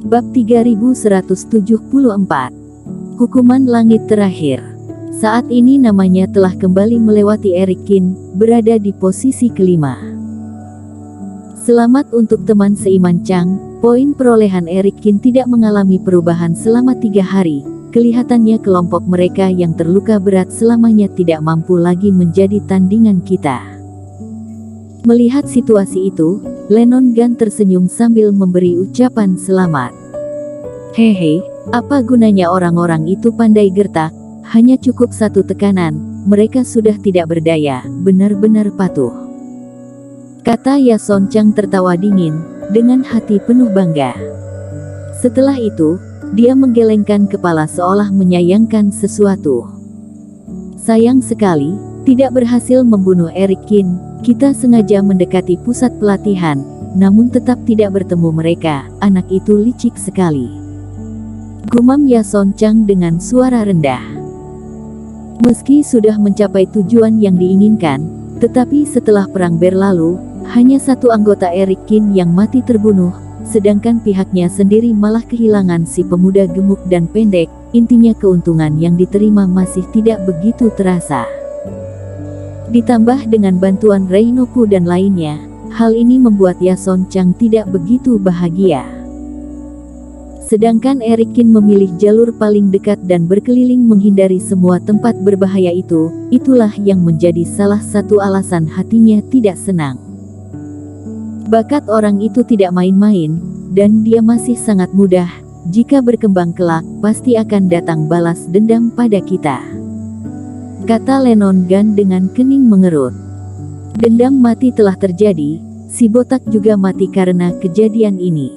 Bab 3174. Hukuman langit terakhir. Saat ini namanya telah kembali melewati Eric Kin, berada di posisi kelima. Selamat untuk teman seiman Chang. Poin perolehan Eric Kin tidak mengalami perubahan selama 3 hari. Kelihatannya kelompok mereka yang terluka berat selamanya tidak mampu lagi menjadi tandingan kita. Melihat situasi itu, Lennon Gunn tersenyum sambil memberi ucapan selamat. Hehe, apa gunanya orang-orang itu pandai gertak, hanya cukup satu tekanan, mereka sudah tidak berdaya, benar-benar patuh. Kata Yason Chang tertawa dingin, dengan hati penuh bangga. Setelah itu, dia menggelengkan kepala seolah menyayangkan sesuatu. Sayang sekali, tidak berhasil membunuh Eric Kin. Kita sengaja mendekati pusat pelatihan, namun tetap tidak bertemu mereka. Anak itu licik sekali. Gumam Yason Chang dengan suara rendah. Meski sudah mencapai tujuan yang diinginkan, tetapi setelah perang berlalu, hanya satu anggota Eric Kin yang mati terbunuh, sedangkan pihaknya sendiri malah kehilangan si pemuda gemuk dan pendek. Intinya keuntungan yang diterima masih tidak begitu terasa. Ditambah dengan bantuan Reinoku dan lainnya, hal ini membuat Yason Chang tidak begitu bahagia. Sedangkan Eric Kin memilih jalur paling dekat dan berkeliling menghindari semua tempat berbahaya itu, itulah yang menjadi salah satu alasan hatinya tidak senang. Bakat orang itu tidak main-main, dan dia masih sangat mudah. Jika berkembang kelak, pasti akan datang balas dendam pada kita. Kata Lennon Gunn dengan kening mengerut. Dendam mati telah terjadi, si botak juga mati karena kejadian ini.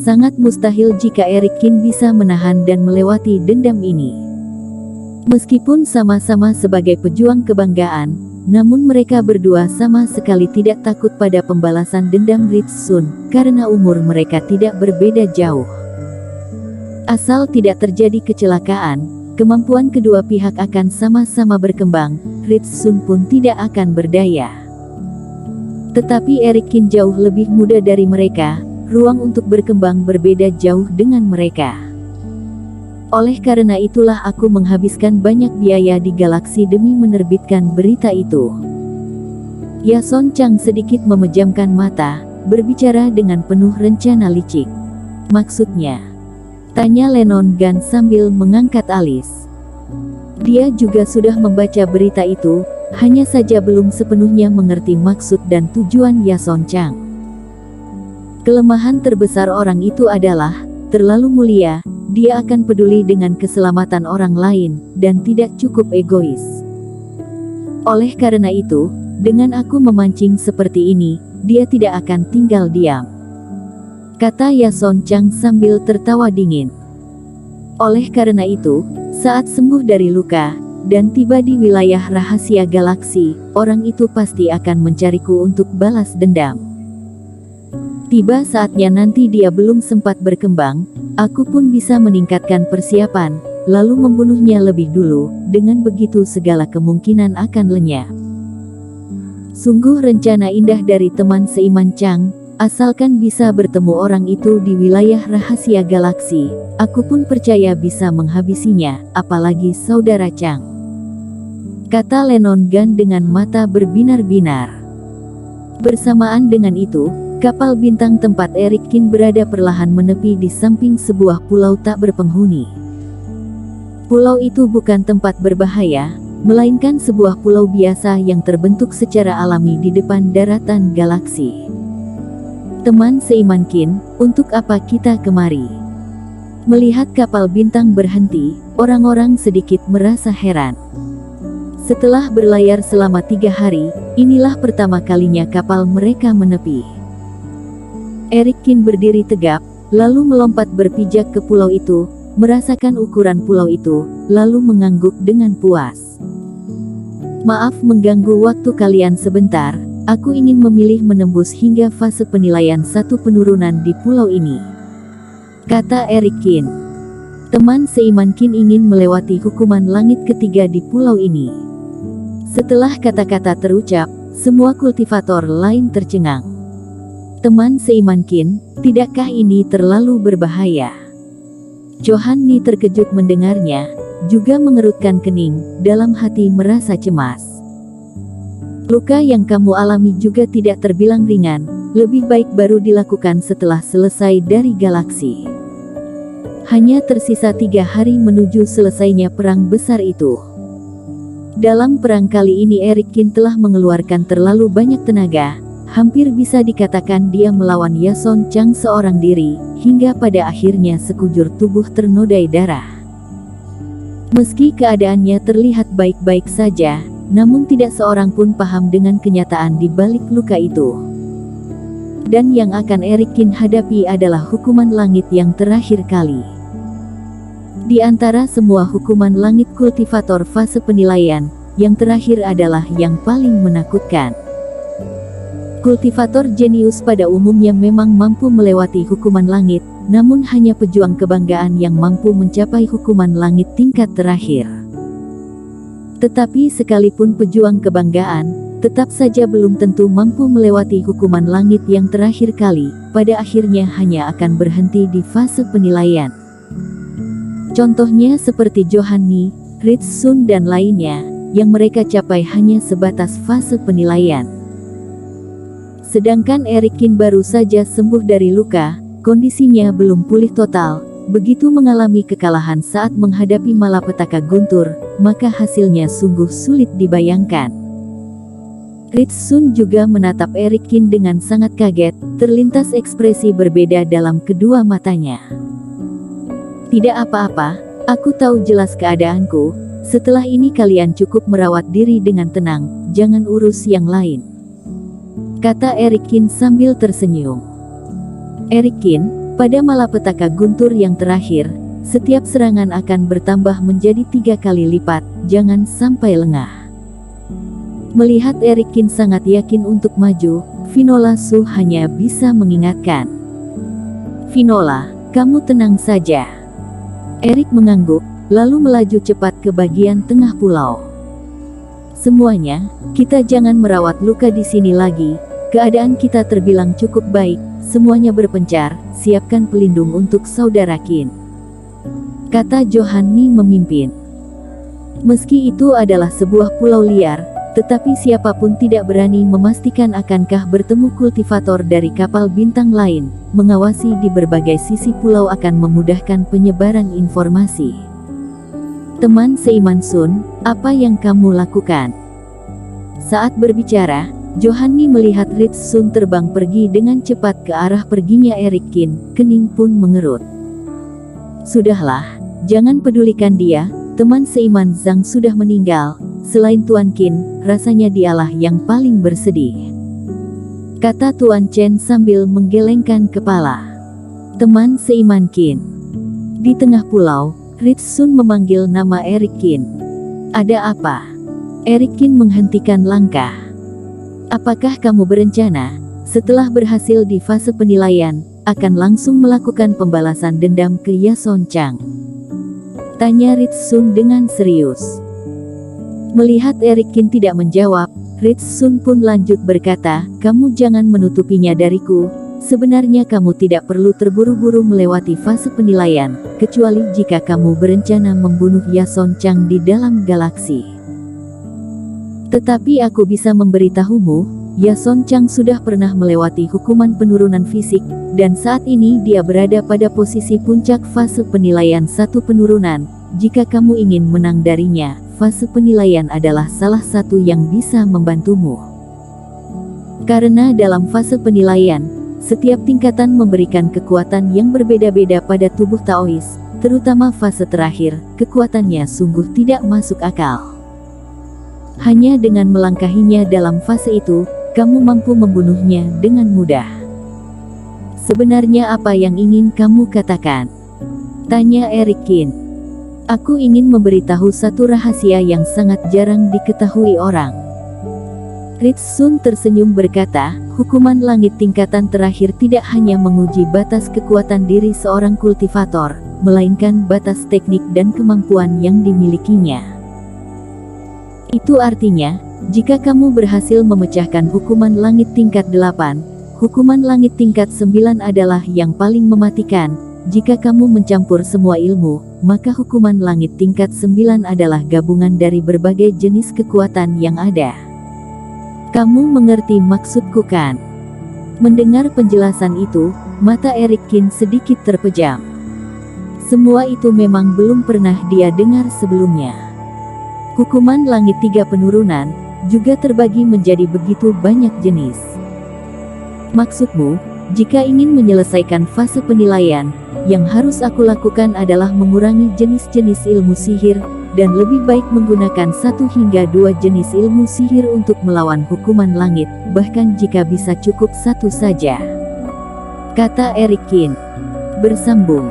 Sangat mustahil jika Eric Kin bisa menahan dan melewati dendam ini. Meskipun sama-sama sebagai pejuang kebanggaan, namun mereka berdua sama sekali tidak takut pada pembalasan dendam Ritsun, karena umur mereka tidak berbeda jauh. Asal tidak terjadi kecelakaan, kemampuan kedua pihak akan sama-sama berkembang, Ritsun pun tidak akan berdaya. Tetapi Eric Kin jauh lebih muda dari mereka, ruang untuk berkembang berbeda jauh dengan mereka. Oleh karena itulah aku menghabiskan banyak biaya di galaksi demi menerbitkan berita itu. Yason Chang sedikit memejamkan mata, berbicara dengan penuh rencana licik. Maksudnya? Tanya Lennon Gunn sambil mengangkat alis. Dia juga sudah membaca berita itu, hanya saja belum sepenuhnya mengerti maksud dan tujuan Yason Chang. Kelemahan terbesar orang itu adalah, terlalu mulia, dia akan peduli dengan keselamatan orang lain, dan tidak cukup egois. Oleh karena itu, dengan aku memancing seperti ini, dia tidak akan tinggal diam. Kata Yason Chang sambil tertawa dingin. Oleh karena itu, saat sembuh dari luka, dan tiba di wilayah rahasia galaksi, orang itu pasti akan mencariku untuk balas dendam. Tiba saatnya nanti dia belum sempat berkembang, aku pun bisa meningkatkan persiapan, lalu membunuhnya lebih dulu, dengan begitu segala kemungkinan akan lenyap. Sungguh rencana indah dari teman seiman Chang. Asalkan bisa bertemu orang itu di wilayah rahasia galaksi, aku pun percaya bisa menghabisinya, apalagi saudara Chang. Kata Lennon Gunn dengan mata berbinar-binar. Bersamaan dengan itu, kapal bintang tempat Eric Kin berada perlahan menepi di samping sebuah pulau tak berpenghuni. Pulau itu bukan tempat berbahaya, melainkan sebuah pulau biasa yang terbentuk secara alami di depan daratan galaksi. Teman seiman Kin, untuk apa kita kemari? Melihat kapal bintang berhenti, orang-orang sedikit merasa heran. Setelah berlayar selama 3 hari, inilah pertama kalinya kapal mereka menepi. Eric Kin berdiri tegap, lalu melompat berpijak ke pulau itu, merasakan ukuran pulau itu, lalu mengangguk dengan puas. Maaf mengganggu waktu kalian sebentar. Aku ingin memilih menembus hingga fase penilaian 1 penurunan di pulau ini. Kata Eric Kin. Teman seiman Kin ingin melewati hukuman langit ketiga di pulau ini. Setelah kata-kata terucap, semua kultivator lain tercengang. Teman seiman Qin, tidakkah ini terlalu berbahaya? Johan Ni terkejut mendengarnya, juga mengerutkan kening, dalam hati merasa cemas. Luka yang kamu alami juga tidak terbilang ringan, lebih baik baru dilakukan setelah selesai dari galaksi. Hanya tersisa 3 hari menuju selesainya perang besar itu. Dalam perang kali ini Eric Qin telah mengeluarkan terlalu banyak tenaga, hampir bisa dikatakan dia melawan Yason Chang seorang diri, hingga pada akhirnya sekujur tubuh ternodai darah. Meski keadaannya terlihat baik-baik saja, namun tidak seorang pun paham dengan kenyataan di balik luka itu. Dan yang akan Eric Qin hadapi adalah hukuman langit yang terakhir kali. Di antara semua hukuman langit kultivator fase penilaian, yang terakhir adalah yang paling menakutkan. Kultivator jenius pada umumnya memang mampu melewati hukuman langit, namun hanya pejuang kebanggaan yang mampu mencapai hukuman langit tingkat terakhir. Tetapi sekalipun pejuang kebanggaan, tetap saja belum tentu mampu melewati hukuman langit yang terakhir kali, pada akhirnya hanya akan berhenti di fase penilaian. Contohnya seperti Johan Ni, Ritz Sun dan lainnya, yang mereka capai hanya sebatas fase penilaian. Sedangkan Eric Qin baru saja sembuh dari luka, kondisinya belum pulih total, begitu mengalami kekalahan saat menghadapi malapetaka guntur, maka hasilnya sungguh sulit dibayangkan. Ritz Sun juga menatap Eric Qin dengan sangat kaget, terlintas ekspresi berbeda dalam kedua matanya. Tidak apa-apa, aku tahu jelas keadaanku, setelah ini kalian cukup merawat diri dengan tenang, jangan urus yang lain, kata Eric Qin sambil tersenyum. Eric Qin, pada malapetaka guntur yang terakhir, setiap serangan akan bertambah menjadi 3 kali lipat, jangan sampai lengah. Melihat Eric Qin sangat yakin untuk maju, Vinola Su hanya bisa mengingatkan. Vinola, kamu tenang saja. Eric mengangguk, lalu melaju cepat ke bagian tengah pulau. Semuanya, kita jangan merawat luka di sini lagi, keadaan kita terbilang cukup baik, semuanya berpencar, siapkan pelindung untuk saudara Qin, kata Johan Ni memimpin. Meski itu adalah sebuah pulau liar, tetapi siapapun tidak berani memastikan akankah bertemu kultivator dari kapal bintang lain. Mengawasi di berbagai sisi pulau akan memudahkan penyebaran informasi. Teman seiman Sun, apa yang kamu lakukan? Saat berbicara, Johan Ni melihat Ritz Sun terbang pergi dengan cepat ke arah perginya Eric Qin, kening pun mengerut. Sudahlah, jangan pedulikan dia, teman seiman Zhang sudah meninggal, selain Tuan Qin, rasanya dialah yang paling bersedih, kata Tuan Chen sambil menggelengkan kepala. Teman seiman Qin. Di tengah pulau, Ritz Sun memanggil nama Eric Qin. Ada apa? Eric Qin menghentikan langkah. Apakah kamu berencana, setelah berhasil di fase penilaian, akan langsung melakukan pembalasan dendam ke Yason Chang? Tanya Ritz Sun dengan serius. Melihat Eric Qin tidak menjawab, Ritz Sun pun lanjut berkata, kamu jangan menutupinya dariku, sebenarnya kamu tidak perlu terburu-buru melewati fase penilaian, kecuali jika kamu berencana membunuh Yason Chang di dalam galaksi. Tetapi aku bisa memberitahumu, Yason Chang sudah pernah melewati hukuman penurunan fisik, dan saat ini dia berada pada posisi puncak fase penilaian 1 penurunan. Jika kamu ingin menang darinya, fase penilaian adalah salah satu yang bisa membantumu. Karena dalam fase penilaian, setiap tingkatan memberikan kekuatan yang berbeda-beda pada tubuh Taois, terutama fase terakhir, kekuatannya sungguh tidak masuk akal. Hanya dengan melangkahinya dalam fase itu, kamu mampu membunuhnya dengan mudah. Sebenarnya apa yang ingin kamu katakan? Tanya Eric Qin. Aku ingin memberitahu satu rahasia yang sangat jarang diketahui orang. Ritz Sun tersenyum berkata, hukuman langit tingkatan terakhir tidak hanya menguji batas kekuatan diri seorang kultivator, melainkan batas teknik dan kemampuan yang dimilikinya. Itu artinya, jika kamu berhasil memecahkan hukuman langit tingkat 8, Hukuman langit tingkat 9 adalah yang paling mematikan. Jika kamu mencampur semua ilmu, maka hukuman langit tingkat 9 adalah gabungan dari berbagai jenis kekuatan yang ada. Kamu mengerti maksudku kan? Mendengar penjelasan itu, mata Eric Kin sedikit terpejam. Semua itu memang belum pernah dia dengar sebelumnya. Hukuman langit 3 penurunan juga terbagi menjadi begitu banyak jenis. Maksudmu, jika ingin menyelesaikan fase penilaian, yang harus aku lakukan adalah mengurangi jenis-jenis ilmu sihir, dan lebih baik menggunakan 1 hingga 2 jenis ilmu sihir untuk melawan hukuman langit, bahkan jika bisa cukup 1 saja. Kata Eric Kin. Bersambung.